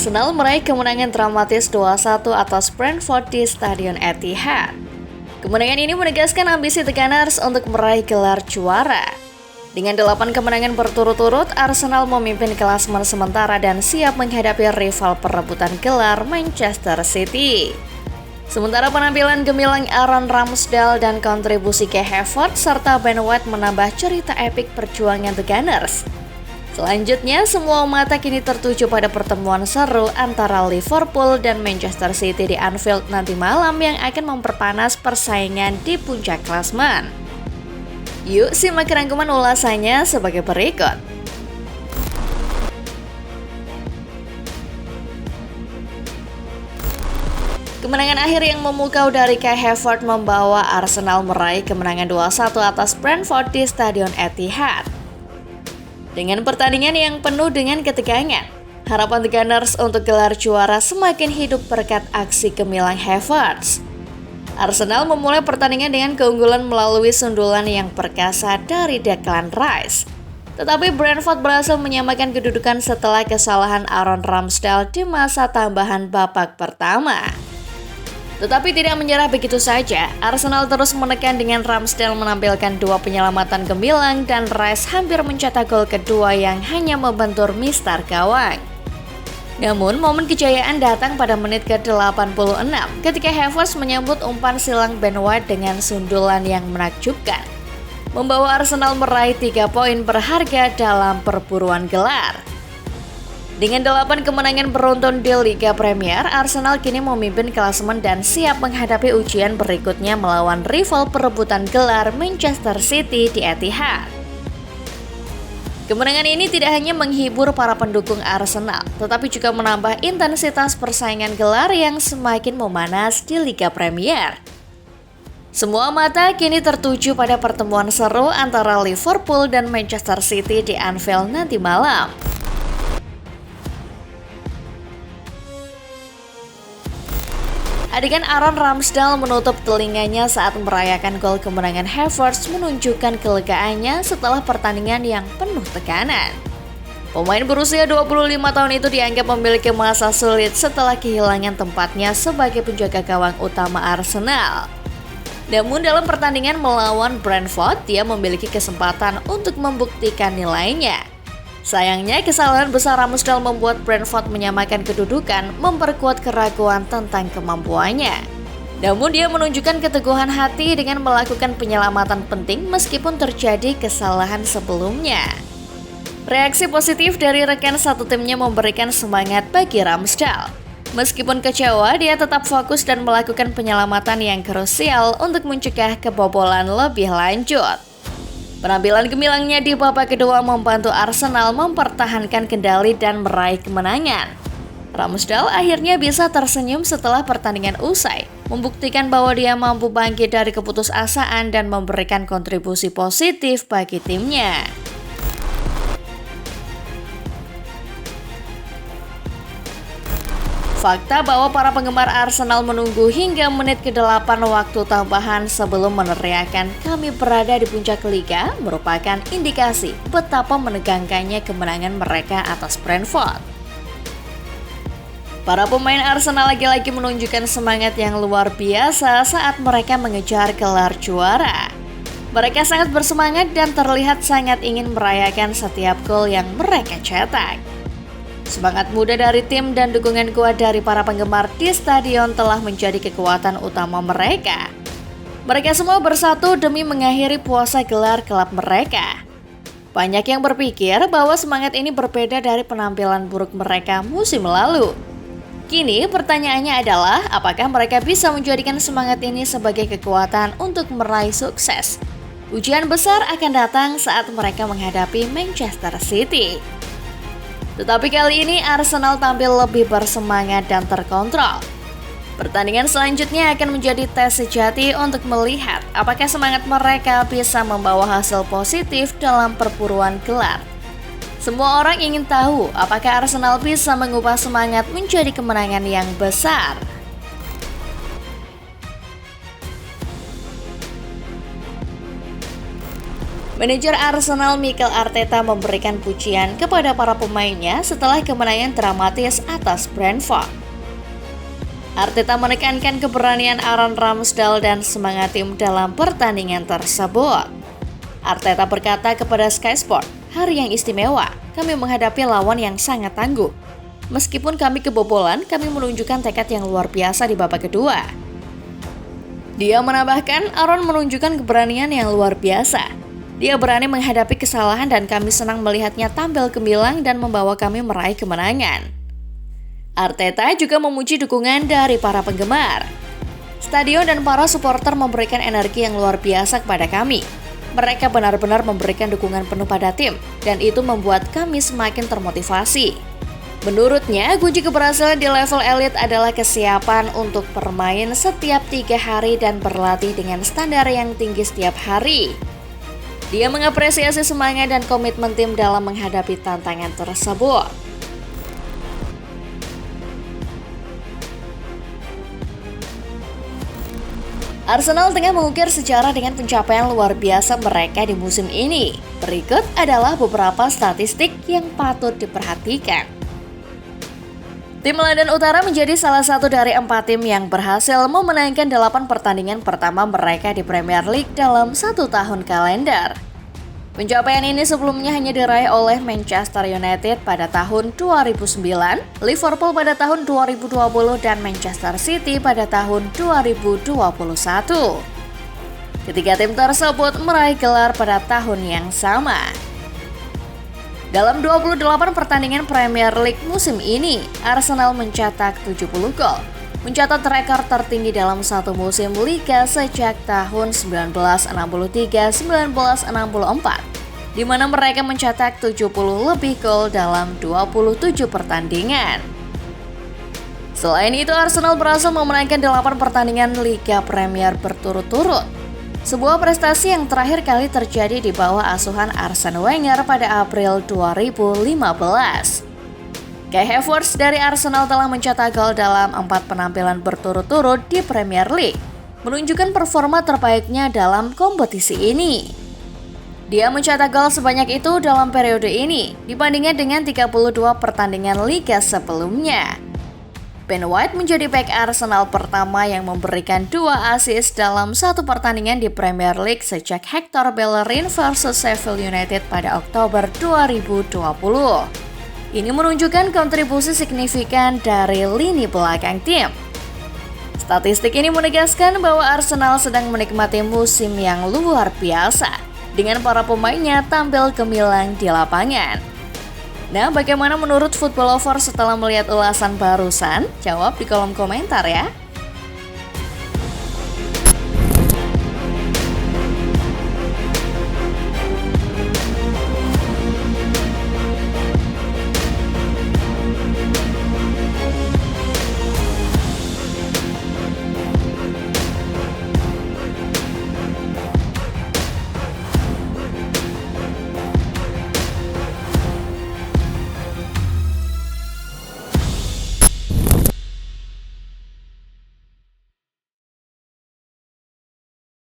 Arsenal meraih kemenangan dramatis 2-1 atas Brentford di Stadion Etihad. Kemenangan ini menegaskan ambisi The Gunners untuk meraih gelar juara. Dengan 8 kemenangan berturut-turut, Arsenal memimpin klasemen sementara dan siap menghadapi rival perebutan gelar Manchester City. Sementara penampilan gemilang Aaron Ramsdale dan kontribusi Kai Havertz serta Ben White menambah cerita epik perjuangan The Gunners. Selanjutnya, semua mata kini tertuju pada pertemuan seru antara Liverpool dan Manchester City di Anfield nanti malam yang akan memperpanas persaingan di puncak klasemen. Yuk simak rangkuman ulasannya sebagai berikut. Kemenangan akhir yang memukau dari Kai Havertz membawa Arsenal meraih kemenangan 2-1 atas Brentford di Stadion Etihad. Dengan pertandingan yang penuh dengan ketegangan, harapan The Gunners untuk gelar juara semakin hidup berkat aksi gemilang Havertz. Arsenal memulai pertandingan dengan keunggulan melalui sundulan yang perkasa dari Declan Rice. Tetapi Brentford berhasil menyamakan kedudukan setelah kesalahan Aaron Ramsdale di masa tambahan babak pertama. Tetapi tidak menyerah begitu saja, Arsenal terus menekan dengan Ramsdale menampilkan 2 penyelamatan gemilang dan Rice hampir mencetak gol kedua yang hanya membentur mistar gawang. Namun, momen kejayaan datang pada menit ke-86 ketika Havertz menyambut umpan silang Ben White dengan sundulan yang menakjubkan, membawa Arsenal meraih 3 poin berharga dalam perburuan gelar. Dengan 8 kemenangan beruntun di Liga Premier, Arsenal kini memimpin klasemen dan siap menghadapi ujian berikutnya melawan rival perebutan gelar Manchester City di Etihad. Kemenangan ini tidak hanya menghibur para pendukung Arsenal, tetapi juga menambah intensitas persaingan gelar yang semakin memanas di Liga Premier. Semua mata kini tertuju pada pertemuan seru antara Liverpool dan Manchester City di Anfield nanti malam. Adegan Aaron Ramsdale menutup telinganya saat merayakan gol kemenangan Havertz menunjukkan kelegaannya setelah pertandingan yang penuh tekanan. Pemain berusia 25 tahun itu dianggap memiliki masa sulit setelah kehilangan tempatnya sebagai penjaga gawang utama Arsenal. Namun dalam pertandingan melawan Brentford, dia memiliki kesempatan untuk membuktikan nilainya. Sayangnya, kesalahan besar Ramsdale membuat Brentford menyamakan kedudukan, memperkuat keraguan tentang kemampuannya. Namun dia menunjukkan keteguhan hati dengan melakukan penyelamatan penting meskipun terjadi kesalahan sebelumnya. Reaksi positif dari rekan satu timnya memberikan semangat bagi Ramsdale. Meskipun kecewa, dia tetap fokus dan melakukan penyelamatan yang krusial untuk mencegah kebobolan lebih lanjut. Penampilan gemilangnya di babak kedua membantu Arsenal mempertahankan kendali dan meraih kemenangan. Ramsdale akhirnya bisa tersenyum setelah pertandingan usai, membuktikan bahwa dia mampu bangkit dari keputusasaan dan memberikan kontribusi positif bagi timnya. Fakta bahwa para penggemar Arsenal menunggu hingga menit ke-8 waktu tambahan sebelum meneriakan "Kami berada di puncak liga" merupakan indikasi betapa menegangkannya kemenangan mereka atas Brentford. Para pemain Arsenal lagi-lagi menunjukkan semangat yang luar biasa saat mereka mengejar gelar juara. Mereka sangat bersemangat dan terlihat sangat ingin merayakan setiap gol yang mereka cetak. Semangat muda dari tim dan dukungan kuat dari para penggemar di stadion telah menjadi kekuatan utama mereka. Mereka semua bersatu demi mengakhiri puasa gelar klub mereka. Banyak yang berpikir bahwa semangat ini berbeda dari penampilan buruk mereka musim lalu. Kini pertanyaannya adalah, apakah mereka bisa menjadikan semangat ini sebagai kekuatan untuk meraih sukses? Ujian besar akan datang saat mereka menghadapi Manchester City. Tetapi kali ini Arsenal tampil lebih bersemangat dan terkontrol. Pertandingan selanjutnya akan menjadi tes sejati untuk melihat apakah semangat mereka bisa membawa hasil positif dalam perburuan gelar. Semua orang ingin tahu apakah Arsenal bisa mengubah semangat menjadi kemenangan yang besar. Manajer Arsenal Mikel Arteta memberikan pujian kepada para pemainnya setelah kemenangan dramatis atas Brentford. Arteta menekankan keberanian Aaron Ramsdale dan semangat tim dalam pertandingan tersebut. Arteta berkata kepada Sky Sport, "Hari yang istimewa, kami menghadapi lawan yang sangat tangguh. Meskipun kami kebobolan, kami menunjukkan tekad yang luar biasa di babak kedua." Dia menambahkan, Aaron menunjukkan keberanian yang luar biasa. Dia berani menghadapi kesalahan dan kami senang melihatnya tampil gemilang dan membawa kami meraih kemenangan. Arteta juga memuji dukungan dari para penggemar. Stadion dan para supporter memberikan energi yang luar biasa kepada kami. Mereka benar-benar memberikan dukungan penuh pada tim, dan itu membuat kami semakin termotivasi. Menurutnya, kunci keberhasilan di level elit adalah kesiapan untuk bermain setiap 3 hari dan berlatih dengan standar yang tinggi setiap hari. Dia mengapresiasi semangat dan komitmen tim dalam menghadapi tantangan tersebut. Arsenal tengah mengukir sejarah dengan pencapaian luar biasa mereka di musim ini. Berikut adalah beberapa statistik yang patut diperhatikan. Tim London Utara menjadi salah satu dari 4 tim yang berhasil memenangkan 8 pertandingan pertama mereka di Premier League dalam 1 tahun kalender. Pencapaian ini sebelumnya hanya diraih oleh Manchester United pada tahun 2009, Liverpool pada tahun 2020, dan Manchester City pada tahun 2021. Ketiga tim tersebut meraih gelar pada tahun yang sama. Dalam 28 pertandingan Premier League musim ini, Arsenal mencetak 70 gol, mencatat rekor tertinggi dalam satu musim Liga sejak tahun 1963-1964, di mana mereka mencetak 70 lebih gol dalam 27 pertandingan. Selain itu, Arsenal berhasil memenangkan 8 pertandingan Liga Premier berturut-turut. Sebuah prestasi yang terakhir kali terjadi di bawah asuhan Arsene Wenger pada April 2015. Kai Havertz dari Arsenal telah mencetak gol dalam 4 penampilan berturut-turut di Premier League, menunjukkan performa terbaiknya dalam kompetisi ini. Dia mencetak gol sebanyak itu dalam periode ini, dibandingkan dengan 32 pertandingan liga sebelumnya. Ben White menjadi bek Arsenal pertama yang memberikan 2 assist dalam 1 pertandingan di Premier League sejak Hector Bellerin versus Sheffield United pada Oktober 2020. Ini menunjukkan kontribusi signifikan dari lini belakang tim. Statistik ini menegaskan bahwa Arsenal sedang menikmati musim yang luar biasa, dengan para pemainnya tampil gemilang di lapangan. Nah, bagaimana menurut Football Lover setelah melihat ulasan barusan? Jawab di kolom komentar ya.